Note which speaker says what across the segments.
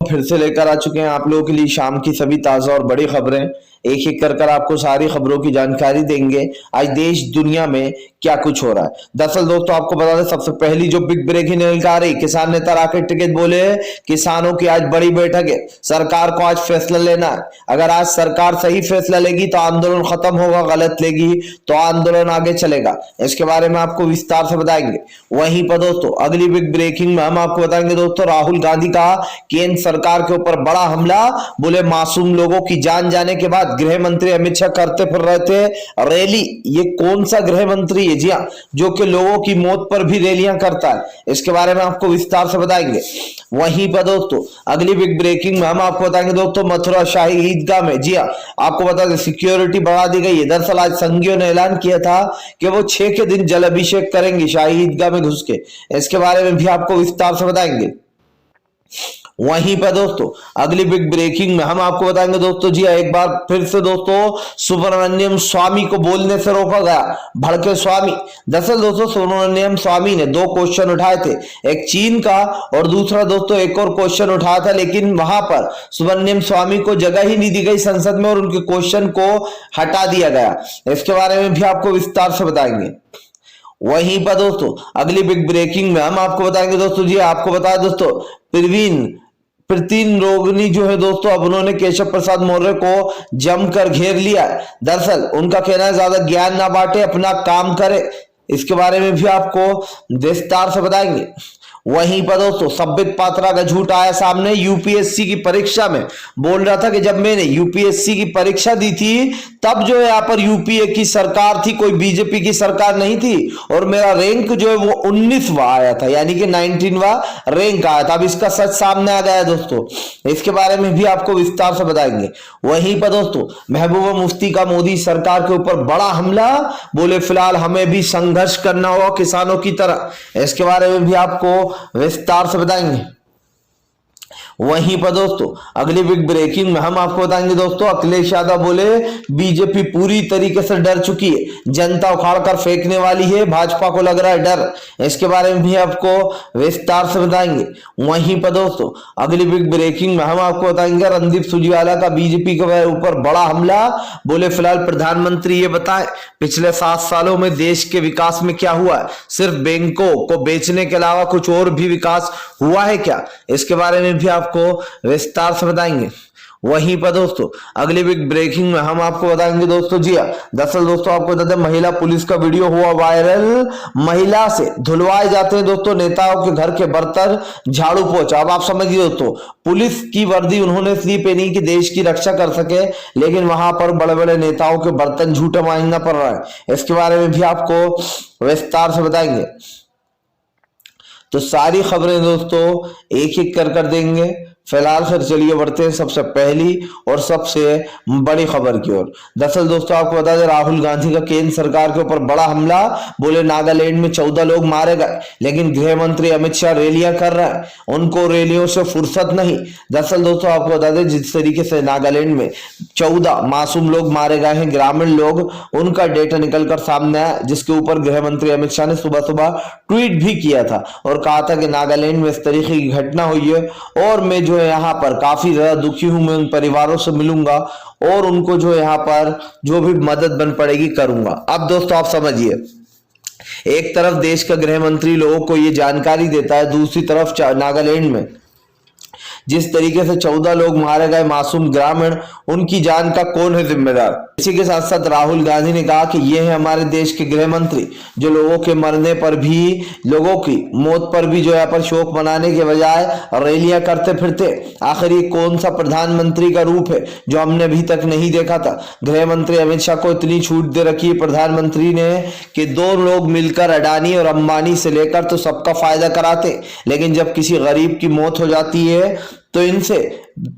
Speaker 1: फिर से लेकर आ चुके हैं आप लोगों के लिए शाम की सभी ताजा और बड़ी खबरें। एक एक कर आपको सारी खबरों की जानकारी देंगे आज देश दुनिया में क्या कुछ हो रहा है। दरअसल दोस्तों आपको बता दें, सबसे पहली जो बिग ब्रेकिंग निकल आ रही, किसान नेता राकेश टिकैत बोले किसानों की आज बड़ी बैठक है, सरकार को आज फैसला लेना है। अगर आज सरकार सही फैसला लेगी तो आंदोलन खत्म होगा, गलत लेगी तो आंदोलन आगे चलेगा। इसके बारे में आपको विस्तार से बताएंगे। वहीं पर दोस्तों अगली बिग ब्रेकिंग में हम आपको बताएंगे दोस्तों, राहुल गांधी का केंद्र सरकार के ऊपर बड़ा हमला, बोले मासूम लोगों की जान जाने के बाद गृह मंत्री अमित शाह करते फिर रहे थे रैली। ये कौन सा गृह मंत्री है जी हाँ, जो कि लोगों की मौत पर भी रैलियां करता है, इसके बारे में आपको विस्तार से बताएंगे। वहीं पर दोस्तों अगली बिग ब्रेकिंग में हम आपको बताएंगे दोस्तों, मथुरा शाही ईदगाह में जी हाँ आपको बता दें सिक्योरिटी बढ़ा दी गई है। दरअसल आज संघियों ने ऐलान किया था कि वो 6 के दिन जल अभिषेक करेंगे शाही ईदगाह में घुस के, इसके बारे में भी आपको विस्तार से बताएंगे। वहीं पर दोस्तों अगली बिग ब्रेकिंग में हम आपको बताएंगे दोस्तों, जी एक बार फिर से दोस्तों सुब्रमण्यम स्वामी को बोलने से रोका गया, भड़के स्वामी। दरअसल दोस्तों सुब्रमण्यम स्वामी ने 2 क्वेश्चन उठाए थे, एक चीन का और दूसरा दोस्तों एक और क्वेश्चन उठाया था, लेकिन वहां पर सुब्रमण्यम स्वामी को जगह ही नहीं दी गई संसद में और उनके क्वेश्चन को हटा दिया गया। इसके बारे में भी आपको विस्तार से बताएंगे। वहीं पर दोस्तों अगली बिग ब्रेकिंग में हम आपको बताएंगे दोस्तों, जी आपको बताया दोस्तों प्रवीण रोगनी जो है दोस्तों, अब उन्होंने केशव प्रसाद मौर्य को जमकर घेर लिया है। दरअसल उनका कहना है ज्यादा ज्ञान ना बांटे, अपना काम करे। इसके बारे में भी आपको विस्तार से बताएंगे। वहीं पर दोस्तों संबित पात्रा का झूठ आया सामने, यूपीएससी की परीक्षा में बोल रहा था कि जब मैंने यूपीएससी की परीक्षा दी थी तब जो है यहाँ पर यूपीए की सरकार थी, कोई बीजेपी की सरकार नहीं थी, और मेरा रैंक जो है वो 19वां आया था, यानी कि 19वां रैंक आया था। अब इसका सच सामने आ गया है दोस्तों, इसके बारे में भी आपको विस्तार से बताएंगे। वहीं पर दोस्तों महबूबा मुफ्ती का मोदी सरकार के ऊपर बड़ा हमला, बोले फिलहाल हमें भी संघर्ष करना होगा किसानों की तरह, इसके बारे में भी आपको विस्तार से बताएंगे। वहीं पर दोस्तों अगली बिग ब्रेकिंग में हम आपको बताएंगे दोस्तों, अखिलेश यादव बोले बीजेपी पूरी तरीके से डर चुकी है, जनता उखाड़ कर फेंकने वाली है, भाजपा को लग रहा है डर, इसके बारे में भी आपको विस्तार से बताएंगे। वहीं पर दोस्तों अगली बिग ब्रेकिंग में हम आपको बताएंगे, रणदीप सुरजेवाला का बीजेपी के ऊपर बड़ा हमला, बोले फिलहाल प्रधानमंत्री ये बताएं पिछले 7 सालों में देश के विकास में क्या हुआ है, सिर्फ बैंकों को बेचने के अलावा कुछ और भी विकास हुआ है क्या, इसके बारे में भी आपको विस्तार से बताएंगे। वहीं पर दोस्तों अगली बिग ब्रेकिंग में हम आपको बताएंगे दोस्तों, जी हाँ दरअसल दोस्तों आपको बता दें महिला पुलिस का वीडियो हुआ वायरल, महिला से धुलवाए जाते हैं दोस्तों नेताओं के घर के बर्तन, झाड़ू पोछा। अब आप समझिए दोस्तों, पुलिस की वर्दी उन्होंने इसलिए पहनी कि देश की रक्षा कर सके, लेकिन वहां पर बड़े बड़े नेताओं के बर्तन झूठे महंगा पड़ रहा है, इसके बारे में भी आपको विस्तार से बताएंगे। तो सारी खबरें दोस्तों एक एक कर देंगे। फिलहाल फिर चलिए बढ़ते हैं सबसे पहली और सबसे बड़ी खबर की ओर। दरअसल दोस्तों आपको बता दें, राहुल गांधी का केंद्र सरकार के ऊपर बड़ा हमला, बोले नागालैंड में 14 लोग मारे गए, लेकिन गृह मंत्री अमित शाह रैलियां कर रहे हैं, उनको रैलियों से फुर्सत नहीं। दरअसल दोस्तों आपको बता दें, जिस तरीके से नागालैंड में 14 मासूम लोग मारे गए हैं, ग्रामीण लोग, उनका डेटा निकलकर सामने आया, जिसके ऊपर गृह मंत्री अमित शाह ने सुबह सुबह ट्वीट भी किया था और कहा था कि नागालैंड में इस तरीके की घटना हुई है और मैं जो है यहाँ पर काफी ज्यादा दुखी हूं, मैं उन परिवारों से मिलूंगा और उनको जो यहाँ पर जो भी मदद बन पड़ेगी करूंगा। अब दोस्तों आप समझिए, एक तरफ देश का गृह मंत्री लोगों को ये जानकारी देता है, दूसरी तरफ नागालैंड में जिस तरीके से 14 लोग मारे गए मासूम ग्रामीण, उनकी जान का कौन है जिम्मेदार। इसी के साथ साथ राहुल गांधी ने कहा कि ये है हमारे देश के गृह मंत्री जो लोगों के मरने पर भी, लोगों की मौत पर भी जो यहाँ पर शोक मनाने के बजाय रैलियां करते फिरते। आखिर ये कौन सा प्रधानमंत्री का रूप है जो हमने अभी तक नहीं देखा था। गृह मंत्री अमित शाह को इतनी छूट दे रखी है प्रधानमंत्री ने कि 2 लोग मिलकर अडानी और अंबानी से लेकर तो सबका फायदा कराते, लेकिन जब किसी गरीब की मौत हो जाती है तो इनसे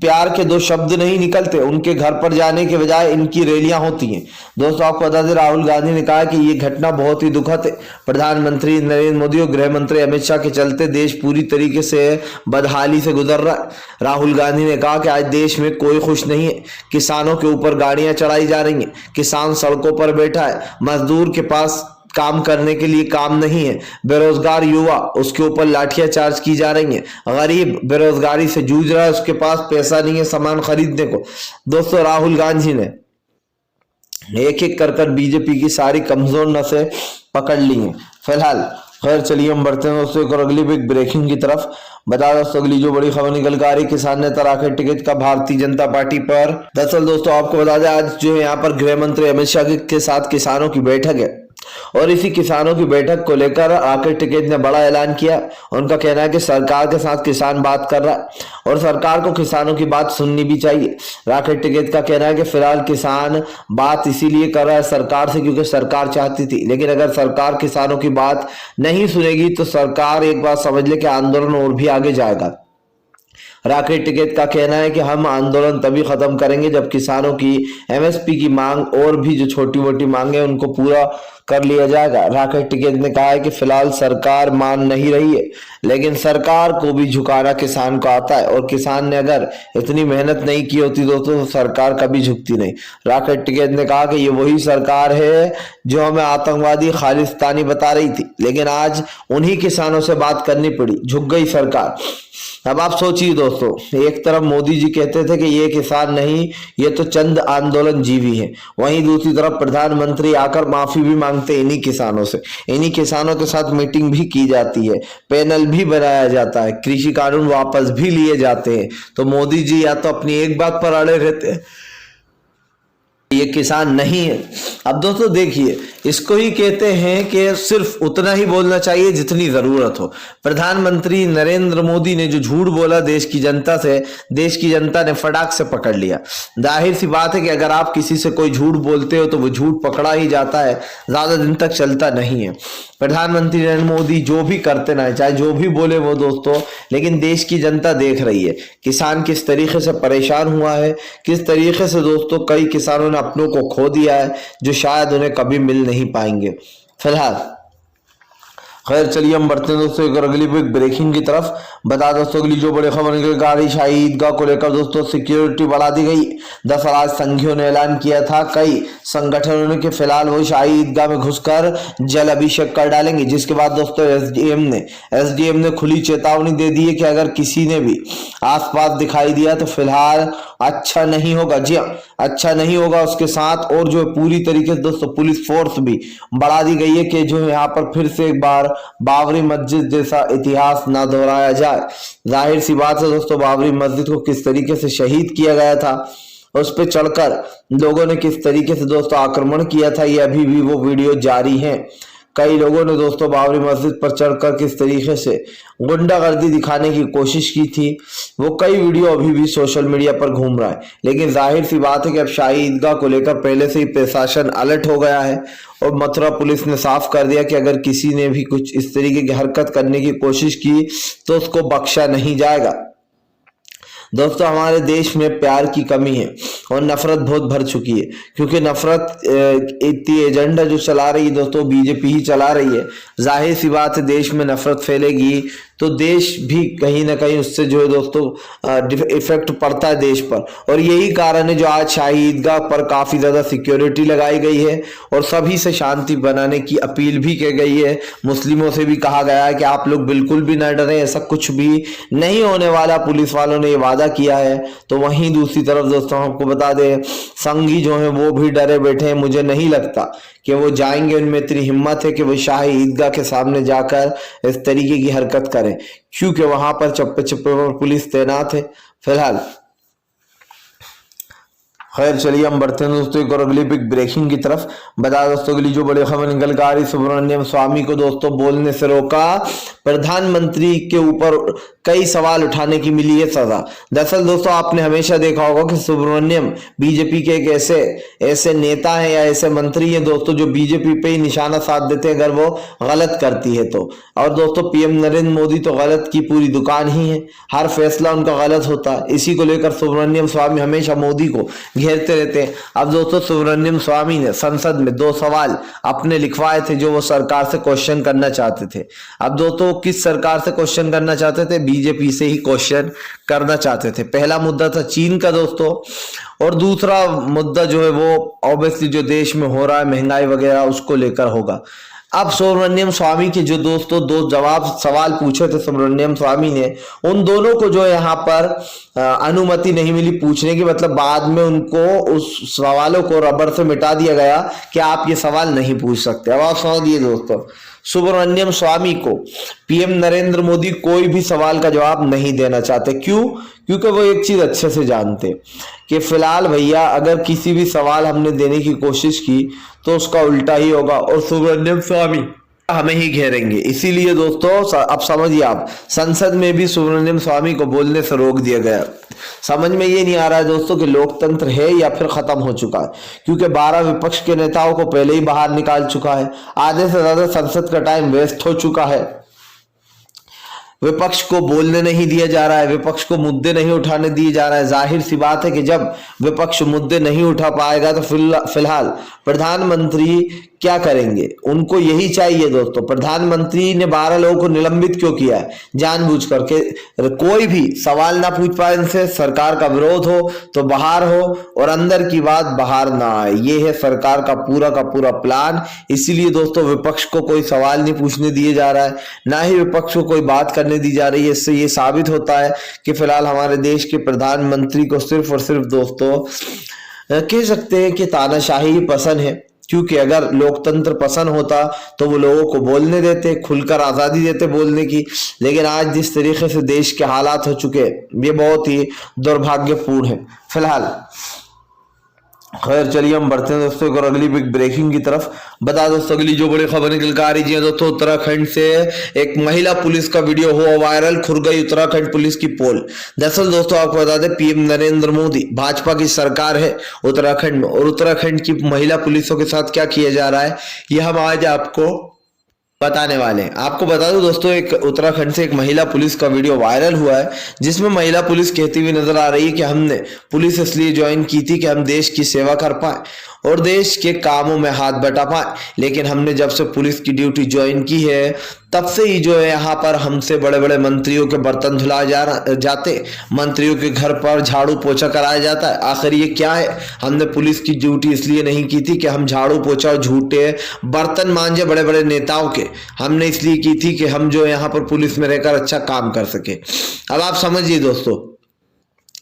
Speaker 1: प्यार के 2 शब्द नहीं निकलते, उनके घर पर जाने के बजाय इनकी रैलियां होती हैं। दोस्तों आपको बता दें, राहुल गांधी ने कहा कि ये घटना बहुत ही दुखद है। प्रधानमंत्री नरेंद्र मोदी और गृह मंत्री अमित शाह के चलते देश पूरी तरीके से बदहाली से गुजर रहा है। राहुल गांधी ने कहा कि आज देश में कोई खुश नहीं है, किसानों के ऊपर गाड़ियां चढ़ाई जा रही हैं, किसान सड़कों पर बैठा है, मजदूर के पास काम करने के लिए काम नहीं है, बेरोजगार युवा उसके ऊपर लाठियां चार्ज की जा रही हैं, गरीब बेरोजगारी से जूझ रहा है, उसके पास पैसा नहीं है सामान खरीदने को। दोस्तों राहुल गांधी ने एक एक कर बीजेपी की सारी कमजोर नसें पकड़ ली हैं फिलहाल। खैर चलिए हम बढ़ते हैं दोस्तों एक और अगली बिग ब्रेकिंग की तरफ। बता दोस्तों अगली जो बड़ी खबर निकल कर आ रही, किसान नेता राकेश टिकैत का भारतीय जनता पार्टी पर। दरअसल दोस्तों आपको बता दें आज जो है यहाँ पर गृह मंत्री अमित शाह के साथ किसानों की बैठक है और इसी किसानों की बैठक को लेकर राकेश टिकैत ने बड़ा ऐलान किया। उनका कहना है कि सरकार के साथ किसान बात कर रहा है और सरकार को किसानों की बात सुननी भी चाहिए। राकेश टिकैत का कहना है कि फिलहाल किसान बात इसीलिए कर रहा है सरकार से क्योंकि सरकार चाहती थी, लेकिन अगर सरकार किसानों की बात नहीं सुनेगी तो सरकार एक बात समझ ले कि आंदोलन और भी आगे जाएगा। राकेश टिकैत का कहना है कि हम आंदोलन तभी खत्म करेंगे जब किसानों की एमएसपी की मांग और भी जो छोटी मोटी मांगे उनको पूरा कर लिया जाएगा। राकेश टिकैत ने कहा है कि फिलहाल सरकार मान नहीं रही है, लेकिन सरकार को भी झुकाना किसान को आता है और किसान ने अगर इतनी मेहनत नहीं की होती दोस्तों तो सरकार कभी झुकती नहीं। राकेश टिकैत ने कहा कि ये वही सरकार है जो हमें आतंकवादी खालिस्तानी बता रही थी, लेकिन आज उन्हीं किसानों से बात करनी पड़ी, झुक गई सरकार। अब आप सोचिए दोस्तों, एक तरफ मोदी जी कहते थे कि ये किसान नहीं, ये तो चंद आंदोलन जीवी हैं, वहीं दूसरी तरफ प्रधानमंत्री आकर माफी भी मांगते इन्हीं किसानों से, इन्हीं किसानों के साथ मीटिंग भी की जाती है, पैनल भी बनाया जाता है, कृषि कानून वापस भी लिए जाते हैं। तो मोदी जी या तो अपनी एक बात पर अड़े रहते हैं, ये किसान नहीं है। अब दोस्तों देखिए, इसको ही कहते हैं कि सिर्फ उतना ही बोलना चाहिए जितनी जरूरत हो। प्रधानमंत्री नरेंद्र मोदी ने जो झूठ बोला देश की जनता से, देश की जनता ने फटाक से पकड़ लिया। जाहिर सी बात है कि अगर आप किसी से कोई झूठ बोलते हो तो वो झूठ पकड़ा ही जाता है, ज्यादा दिन तक चलता नहीं है। प्रधानमंत्री नरेंद्र मोदी जो भी करते ना, चाहे जो भी बोले वो दोस्तों, लेकिन देश की जनता देख रही है किसान किस तरीके से परेशान हुआ है, किस तरीके से दोस्तों कई किसानों ने अपनों को खो दिया है जो शायद उन्हें कभी मिल नहीं पाएंगे फिलहाल। खैर चलिए हम बढ़ते हैं दोस्तों एक और अगली बिग ब्रेकिंग की तरफ। बता दोस्तों अगली जो बड़ी खबर निकल आ रही, शाही ईदगाह को लेकर दोस्तों सिक्योरिटी बढ़ा दी गई। दरअसल आज संघियों ने ऐलान किया था, कई संगठनों ने, कि फिलहाल वो शाही ईदगाह में घुसकर जल अभिषेक कर डालेंगे, जिसके बाद दोस्तों एसडीएम ने खुली चेतावनी दे दी है कि अगर किसी ने भी आसपास दिखाई दिया तो फिलहाल अच्छा नहीं होगा। जी हाँ, अच्छा नहीं होगा। उसके साथ और जो पूरी तरीके से दोस्तों पुलिस फोर्स भी बढ़ा दी गई है कि जो यहाँ पर फिर से एक बार बाबरी मस्जिद जैसा इतिहास ना दोहराया जाए। जाहिर सी बात है दोस्तों, बाबरी मस्जिद को किस तरीके से शहीद किया गया था, उस पर चढ़कर लोगों ने किस तरीके से दोस्तों आक्रमण किया था, ये अभी भी वो वीडियो जारी है। कई लोगों ने दोस्तों बाबरी मस्जिद पर चढ़कर किस तरीके से गुंडागर्दी दिखाने की कोशिश की थी, वो कई वीडियो अभी भी सोशल मीडिया पर घूम रहा है। लेकिन जाहिर सी बात है कि अब शाही ईदगाह को लेकर पहले से ही प्रशासन अलर्ट हो गया है और मथुरा पुलिस ने साफ कर दिया कि अगर किसी ने भी कुछ इस तरीके की हरकत करने की कोशिश की तो उसको बख्शा नहीं जाएगा। दोस्तों हमारे देश में प्यार की कमी है और नफरत बहुत भर चुकी है, क्योंकि नफरत इतनी एजेंडा जो चला रही है दोस्तों बीजेपी ही चला रही है। जाहिर सी बात है देश में नफरत फैलेगी तो देश भी कहीं ना कहीं उससे जो है दोस्तों इफेक्ट पड़ता है देश पर। और यही कारण है जो आज शाही ईदगाह पर काफी ज्यादा सिक्योरिटी लगाई गई है और सभी से शांति बनाने की अपील भी की गई है। मुस्लिमों से भी कहा गया है कि आप लोग बिल्कुल भी न डरें, ऐसा कुछ भी नहीं होने वाला, पुलिस वालों ने ये वादा किया है। तो वहीं दूसरी तरफ दोस्तों आपको बता दें, संघी जो है वो भी डरे बैठे हैं। मुझे नहीं लगता कि वो जाएंगे, उनमें इतनी हिम्मत है कि वो शाही ईदगाह के सामने जाकर इस तरीके की हरकत करें, क्योंकि वहां पर चप्पे चप्पे पर पुलिस तैनात है फिलहाल। खैर चलिए हम बढ़ते हैं दोस्तों एक और अगली बिग ब्रेकिंग की तरफ। बता दोस्तों अगली जो बड़ी खबर निकल कर आ रही, सुब्रमण्यम स्वामी को दोस्तों बोलने से रोका, प्रधानमंत्री के ऊपर कई सवाल उठाने की मिली है सजा। दरअसल दोस्तों आपने हमेशा देखा होगा कि सुब्रमण्यम बीजेपी के एक ऐसे नेता हैं या ऐसे मंत्री हैं दोस्तों जो बीजेपी पे ही निशाना साध देते हैं अगर वो गलत करती है तो। और दोस्तों पीएम नरेंद्र मोदी तो गलत की पूरी दुकान ही है, हर फैसला उनका गलत होता है। इसी को लेकर सुब्रमण्यम स्वामी हमेशा मोदी को घेरते रहते हैं। अब दोस्तों सुब्रमण्यम स्वामी ने संसद में 2 सवाल अपने लिखवाए थे जो वो सरकार से क्वेश्चन करना चाहते थे। अब दोस्तों किस सरकार से क्वेश्चन करना चाहते थे? बीजेपी से ही क्वेश्चन करना चाहते थे। पहला मुद्दा था चीन का दोस्तों, और दूसरा मुद्दा जो है वो ऑब्वियसली जो देश में हो रहा है महंगाई वगैरह उसको लेकर होगा। अब सुब्रमण्यम स्वामी के जो दोस्तों दो जवाब सवाल पूछे थे सुब्रमण्यम स्वामी ने, उन दोनों को जो यहाँ पर अनुमति नहीं मिली पूछने की, मतलब बाद में उनको उस सवालों को रबर से मिटा दिया गया कि आप ये सवाल नहीं पूछ सकते। अब आप समझिए दोस्तों, सुब्रमण्यम स्वामी को पीएम नरेंद्र मोदी कोई भी सवाल का जवाब नहीं देना चाहते। क्यों? क्योंकि वो एक चीज अच्छे से जानते कि फिलहाल भैया अगर किसी भी सवाल हमने देने की कोशिश की तो उसका उल्टा ही होगा और सुब्रमण्यम स्वामी हमें ही घेरेंगे। इसीलिए दोस्तों अब समझिए, आप संसद में भी सुब्रमण्यम स्वामी को बोलने से रोक दिया गया। समझ में ये नहीं आ रहा है दोस्तों कि लोकतंत्र है या फिर खत्म हो चुका है, क्योंकि 12 विपक्ष के नेताओं को पहले ही बाहर निकाल चुका है। आधे से ज्यादा संसद का टाइम वेस्ट हो चुका है। विपक्ष को बोलने नहीं दिया जा रहा है, विपक्ष को मुद्दे नहीं उठाने दिए जा रहा है। जाहिर सी बात है कि जब विपक्ष मुद्दे नहीं उठा पाएगा तो फिलहाल प्रधानमंत्री क्या करेंगे? उनको यही चाहिए दोस्तों। प्रधानमंत्री ने 12 लोगों को निलंबित क्यों किया है? जानबूझ करके। कोई भी सवाल ना पूछ पाए इनसे, सरकार का विरोध हो तो बाहर हो और अंदर की बात बाहर ना आए। ये है सरकार का पूरा प्लान। इसीलिए दोस्तों विपक्ष को कोई सवाल नहीं पूछने दिए जा रहा है, ना ही विपक्ष को कोई बात करने दी जा रही है। इससे ये साबित होता है कि फिलहाल हमारे देश के प्रधानमंत्री को सिर्फ और सिर्फ दोस्तों कह सकते हैं कि तानाशाही पसंद है। क्योंकि अगर लोकतंत्र पसंद होता तो वो लोगों को बोलने देते, खुलकर आजादी देते बोलने की। लेकिन आज जिस तरीके से देश के हालात हो चुके हैं ये बहुत ही दुर्भाग्यपूर्ण है। फिलहाल खैर चलिए हम बढ़ते हैं दोस्तों और अगली बिग ब्रेकिंग की तरफ। बता दोस्तों अगली जो बड़ी खबर निकल कर आ रही है दोस्तों, उत्तराखंड से एक महिला पुलिस का वीडियो हुआ वायरल, खुर गई उत्तराखंड पुलिस की पोल। दरअसल दोस्तों आपको बता दें पीएम नरेंद्र मोदी, भाजपा की सरकार है उत्तराखंड में, और उत्तराखंड की महिला पुलिसों के साथ क्या किया जा रहा है ये हम आज आपको बताने वाले हैं। आपको बता दूं दोस्तों, एक उत्तराखंड से एक महिला पुलिस का वीडियो वायरल हुआ है जिसमें महिला पुलिस कहती हुई नजर आ रही है कि हमने पुलिस इसलिए ज्वाइन की थी कि हम देश की सेवा कर पाए और देश के कामों में हाथ बटा पाए। लेकिन हमने जब से पुलिस की ड्यूटी ज्वाइन की है तब से ही जो है यहाँ पर हमसे बड़े बड़े मंत्रियों के बर्तन धुलाए जाते, मंत्रियों के घर पर झाड़ू पोछा कराया जाता है। आखिर ये क्या है? हमने पुलिस की ड्यूटी इसलिए नहीं की थी कि हम झाड़ू पोछा और झूठे बर्तन मांजे बड़े बड़े नेताओं के, हमने इसलिए की थी कि हम जो यहाँ पर पुलिस में रहकर अच्छा काम कर सके। अब आप समझिए दोस्तों,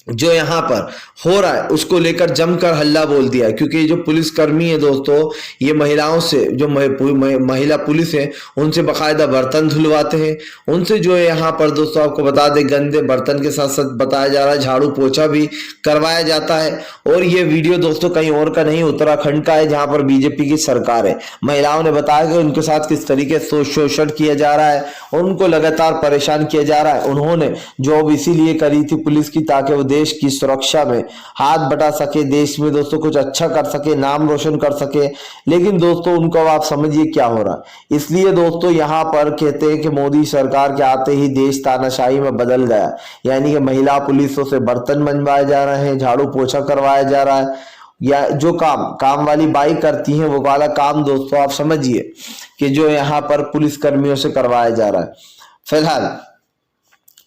Speaker 1: जो यहाँ पर हो रहा है उसको लेकर जमकर हल्ला बोल दिया, क्योंकि जो पुलिसकर्मी है दोस्तों ये महिलाओं से, जो महिला पुलिस है उनसे बकायदा बर्तन धुलवाते हैं, उनसे जो है यहाँ पर दोस्तों आपको बता दें गंदे बर्तन के साथ साथ बताया जा रहा है झाड़ू पोछा भी करवाया जाता है। और ये वीडियो दोस्तों कहीं और का नहीं, उत्तराखंड का है जहाँ पर बीजेपी की सरकार है। महिलाओं ने बताया कि उनके साथ किस तरीके से शोषण किया जा रहा है, उनको लगातार परेशान किया जा रहा है। उन्होंने जॉब इसीलिए करी थी पुलिस की ताकि वो देश की सुरक्षा में हाथ बटा सके, देश में दोस्तों कुछ अच्छा कर सके, नाम रोशन कर सके। लेकिन दोस्तों उनको आप समझिए क्या हो रहा है। इसलिए दोस्तों यहाँ पर कहते हैं कि मोदी सरकार के आते ही देश तानाशाही में बदल गया, यानी कि महिला पुलिसों से बर्तन मनवाए जा रहे हैं, झाड़ू पोछा करवाया जा रहा है, या जो काम वाली बाई करती हैं वो वाला काम दोस्तों आप समझिए कि जो यहाँ पर पुलिस कर्मियों से करवाया जा रहा है। फिलहाल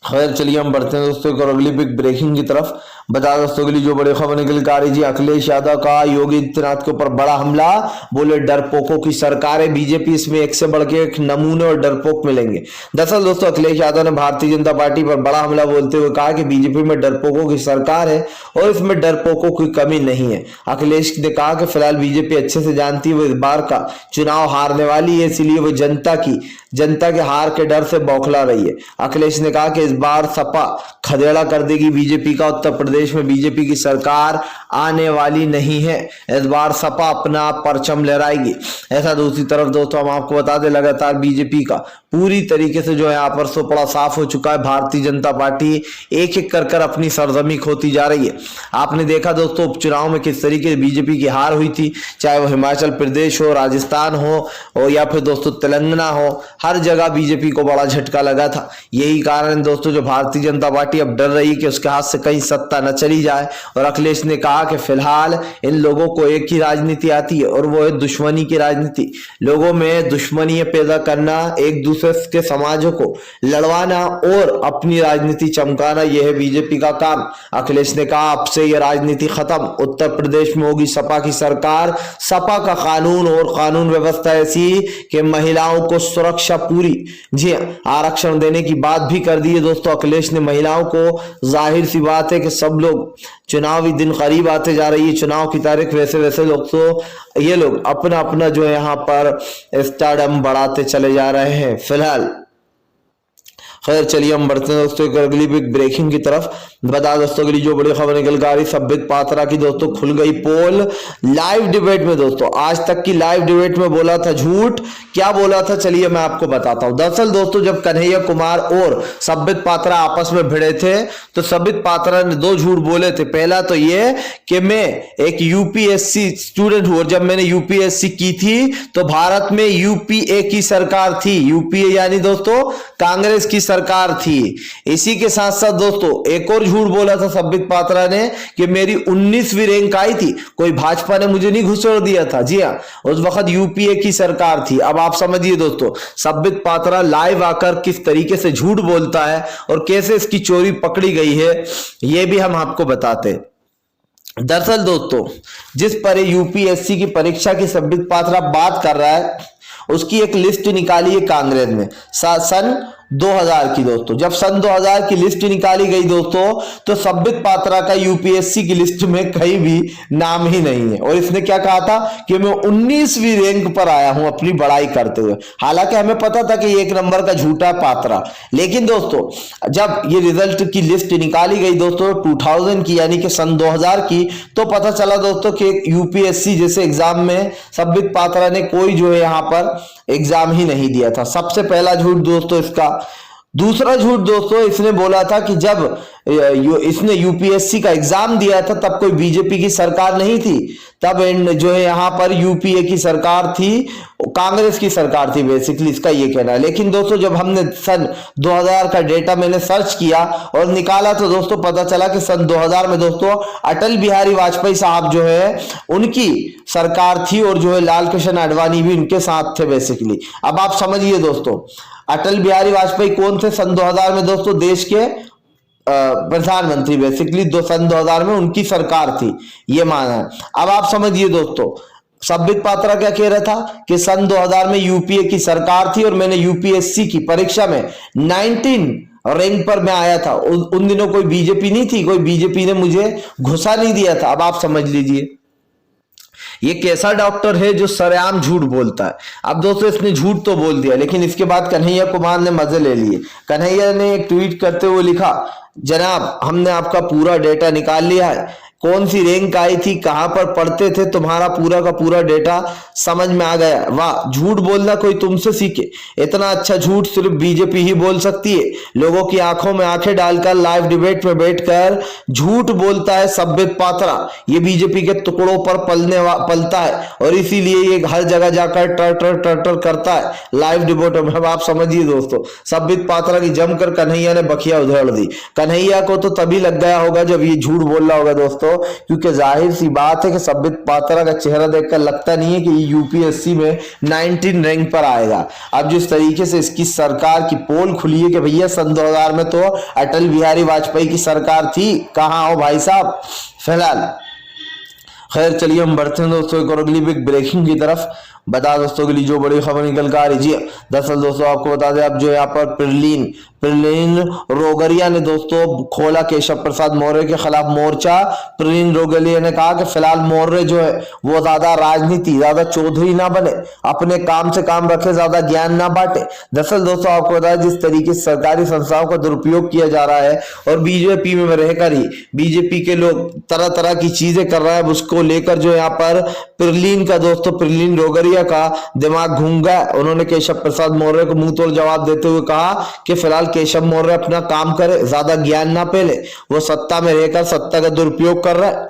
Speaker 1: खैर चलिए हम बढ़ते हैं दोस्तों और अगली बिग ब्रेकिंग की तरफ। बता दोस्तों अगली जो बड़ी खबर निकल कर आ रही है, अखिलेश यादव का योगी आदित्यनाथ के ऊपर बड़ा हमला, बोले डरपोकों की सरकार है बीजेपी, इसमें एक से बढ़ के एक नमूने और डरपोक मिलेंगे। दरअसल दोस्तों अखिलेश यादव ने भारतीय जनता पार्टी पर बड़ा हमला बोलते हुए कहा कि बीजेपी में डरपोकों की सरकार है और इसमें डरपोकों की कमी नहीं है। अखिलेश ने कहा कि फिलहाल बीजेपी अच्छे से जानती है वो इस बार का चुनाव हारने वाली है, इसलिए वो जनता के हार के डर से बौखला रही है। अखिलेश ने कहा कि इस बार सपा खदेड़ा कर देगी बीजेपी का, उत्तर प्रदेश में बीजेपी की सरकार आने वाली नहीं है, इस बार सपा अपना परचम लहराएगी। ऐसा दूसरी तरफ दोस्तों हम आपको बता दें लगातार बीजेपी का पूरी तरीके से जो है यहाँ पर सोपड़ा साफ हो चुका है। भारतीय जनता पार्टी एक एक कर अपनी सरजमी खोती जा रही है। आपने देखा दोस्तों उपचुनाव में किस तरीके से बीजेपी की हार हुई थी, चाहे वो हिमाचल प्रदेश हो, राजस्थान हो या फिर दोस्तों तेलंगाना हो, हर जगह बीजेपी को बड़ा झटका लगा था। यही कारण दोस्तों जो भारतीय जनता पार्टी अब डर रही है कि उसके हाथ से कहीं सत्ता न चली जाए। और अखिलेश ने कहा कि फिलहाल इन लोगों को एक ही राजनीति आती है और वो है दुश्मनी की राजनीति। लोगों में दुश्मनी पैदा करना, एक दूसरे दूसरे के समाजों को लड़वाना और अपनी राजनीति चमकाना, यह है बीजेपी का काम। अखिलेश ने कहा अब से यह राजनीति खत्म, उत्तर प्रदेश में होगी सपा की सरकार, सपा का कानून और कानून व्यवस्था ऐसी कि महिलाओं को सुरक्षा पूरी। जी आरक्षण देने की बात भी कर दी है दोस्तों अखिलेश ने महिलाओं को। जाहिर सी बात है कि सब लोग, चुनावी दिन करीब आते जा रही है, चुनाव की तारीख, वैसे वैसे लोग तो ये लोग अपना अपना जो है यहाँ पर स्टारडम बढ़ाते चले जा रहे हैं फिलहाल। खैर चलिए हम बढ़ते हैं दोस्तों एक अगली बिग ब्रेकिंग की तरफ। बता दोस्तों अगली जो बड़ी खबर निकल कर आ रही, संबित पात्रा की दोस्तों खुल गई पोल लाइव डिबेट में। दोस्तों आज तक की लाइव डिबेट में बोला था झूठ, क्या बोला था चलिए मैं आपको बताता हूं। दरअसल दोस्तों जब कन्हैया कुमार और संबित पात्रा आपस में भिड़े थे तो संबित पात्रा ने दो झूठ बोले थे। पहला तो ये कि मैं एक यूपीएससी स्टूडेंट हूं और जब मैंने यूपीएससी की थी तो भारत में यूपीए की सरकार थी, यूपीए यानी दोस्तों कांग्रेस की सरकार थी। इसी के साथ साथ दोस्तों एक और झूठ बोला था संबित पात्रा ने कि मेरी 19वीं रैंक आई थी, कोई भाजपा ने मुझे नहीं घुसड़ दिया था। जी हां उस वक्त यूपीए की सरकार थी। अब आप समझिए दोस्तों संबित पात्रा लाइव आकर किस तरीके से झूठ बोलता है और कैसे इसकी चोरी पकड़ी गई है यह भी हम आपको बताते हैं। दरअसल दोस्तों जिस पर यूपीएससी की परीक्षा की संबित पात्रा बात कर रहा है उसकी एक लिस्ट निकाली है कांग्रेस ने सन 2000 की। दोस्तों जब सन 2000 की लिस्ट निकाली गई दोस्तों तो संबित पात्रा का यूपीएससी की लिस्ट में कहीं भी नाम ही नहीं है और इसने क्या कहा था कि मैं 19वीं रैंक पर आया हूं अपनी बड़ाई करते हुए। हालांकि हमें पता था कि एक नंबर का झूठा पात्रा, लेकिन दोस्तों जब ये रिजल्ट की लिस्ट निकाली गई दोस्तों 2000 की यानी कि सन 2000 की, तो पता चला दोस्तों कि यूपीएससी जैसे एग्जाम में संबित पात्रा ने कोई जो है यहां पर एग्जाम ही नहीं दिया था। सबसे पहला झूठ दोस्तों इसका। दूसरा झूठ दोस्तों इसने बोला था कि जब इसने यूपीएससी का एग्जाम दिया था तब कोई बीजेपी की सरकार नहीं थी, तब जो है यहां पर यूपीए की सरकार थी, कांग्रेस की सरकार थी बेसिकली, इसका ये कहना है। लेकिन दोस्तों जब हमने सन 2000 का डेटा मैंने सर्च किया और निकाला तो दोस्तों पता चला कि सन 2000 में दोस्तों अटल बिहारी वाजपेयी साहब जो है उनकी सरकार थी और जो है लाल कृष्ण आडवाणी भी उनके साथ थे बेसिकली। अब आप समझिए दोस्तों अटल बिहारी वाजपेयी कौन थे सन 2000 में दोस्तों, देश के प्रधानमंत्री बेसिकली सन 2000 में उनकी सरकार थी, ये माना है। अब आप समझिए दोस्तों संबित पात्रा क्या कह रहा था कि सन 2000 में यूपीए की सरकार थी और मैंने यूपीएससी की परीक्षा में 19 रैंक पर मैं आया था। उन दिनों कोई बीजेपी नहीं थी, कोई बीजेपी ने मुझे घुसा नहीं दिया था। अब आप समझ लीजिए ये कैसा डॉक्टर है जो सरेआम झूठ बोलता है। अब दोस्तों इसने झूठ तो बोल दिया लेकिन इसके बाद कन्हैया कुमार ने मजे ले लिए। कन्हैया ने एक ट्वीट करते हुए लिखा, जनाब हमने आपका पूरा डेटा निकाल लिया है, कौन सी रैंक आई थी, कहां पर पढ़ते थे, तुम्हारा पूरा का पूरा डेटा समझ में आ गया। वाह, झूठ बोलना कोई तुमसे सीखे। इतना अच्छा झूठ सिर्फ बीजेपी ही बोल सकती है। लोगों की आंखों में आंखें डालकर लाइव डिबेट में बैठकर झूठ बोलता है संबित पात्रा। ये बीजेपी के टुकड़ों पर पलता है और इसीलिए ये हर जगह जाकर टर करता है लाइव डिबेट में। अब आप समझिए दोस्तों संबित पात्रा की जमकर कन्हैया ने बखिया उधेड़ दी। कन्हैया को तो तभी लग गया होगा जब ये झूठ बोल रहा होगा दोस्तों, क्योंकि जाहिर सी बात है कि संबित पात्रा का चेहरा देखकर लगता नहीं है कि यूपीएससी में 19 रैंक पर आएगा। अब जिस तरीके से इसकी सरकार की पोल खुली है कि भैया सन 2000 में तो अटल बिहारी वाजपेयी की सरकार थी, कहां हो भाई साहब फिलहाल। खैर चलिए हम बढ़ते हैं दोस्तों एक और अगली बिग ब्रेकिंग की तरफ। बता दोस्तों के लिए जो बड़ी खबर निकल कर आ रही है। दरअसल दोस्तों आपको बता दें, अब जो यहाँ पर प्रलीन रोगरिया ने दोस्तों खोला केशव प्रसाद मौर्य के खिलाफ मोर्चा। प्रलीन रोगरिया ने कहा कि फिलहाल मौर्य जो है वो ज्यादा राजनीति, ज्यादा चौधरी ना बने, अपने काम से काम रखे, ज्यादा ज्ञान ना बांटे। दरअसल दोस्तों आपको बता दें जिस तरीके से सरकारी संस्थाओं का दुरुपयोग किया जा रहा है और बीजेपी में रहकर ही बीजेपी के लोग तरह तरह की चीजें कर रहे हैं, उसको लेकर जो यहाँ पर प्रलीन रोगरिया का दिमाग घूम गया। उन्होंने केशव प्रसाद मौर्य को मुंह तोड़ जवाब देते हुए कहा कि फिलहाल केशव मौर्य अपना काम करे, ज्यादा ज्ञान ना फैले, वो सत्ता में रहकर सत्ता का दुरुपयोग कर रहा है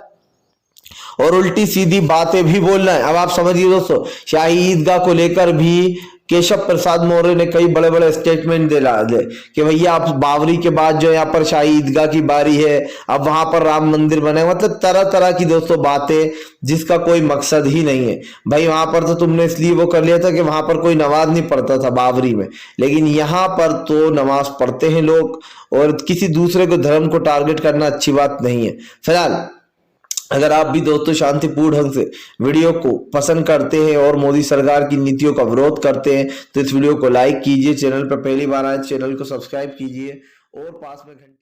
Speaker 1: और उल्टी सीधी बातें भी बोल रहा है। अब आप समझिए दोस्तों शाही ईदगाह को लेकर भी केशव प्रसाद मौर्य ने कई बड़े बड़े स्टेटमेंट दे डाले कि भैया आप बाबरी के बाद जो यहाँ पर शाही ईदगाह की बारी है, अब वहां पर राम मंदिर बने, मतलब तरह तरह की दोस्तों बातें जिसका कोई मकसद ही नहीं है। भाई वहां पर तो तुमने इसलिए वो कर लिया था कि वहां पर कोई नमाज नहीं पढ़ता था बाबरी में, लेकिन यहाँ पर तो नमाज पढ़ते हैं लोग, और किसी दूसरे को धर्म को टारगेट करना अच्छी बात नहीं है। फिलहाल अगर आप भी दोस्तों शांतिपूर्ण ढंग से वीडियो को पसंद करते हैं और मोदी सरकार की नीतियों का विरोध करते हैं तो इस वीडियो को लाइक कीजिए, चैनल पर पहली बार आए चैनल को सब्सक्राइब कीजिए और पास में घंटी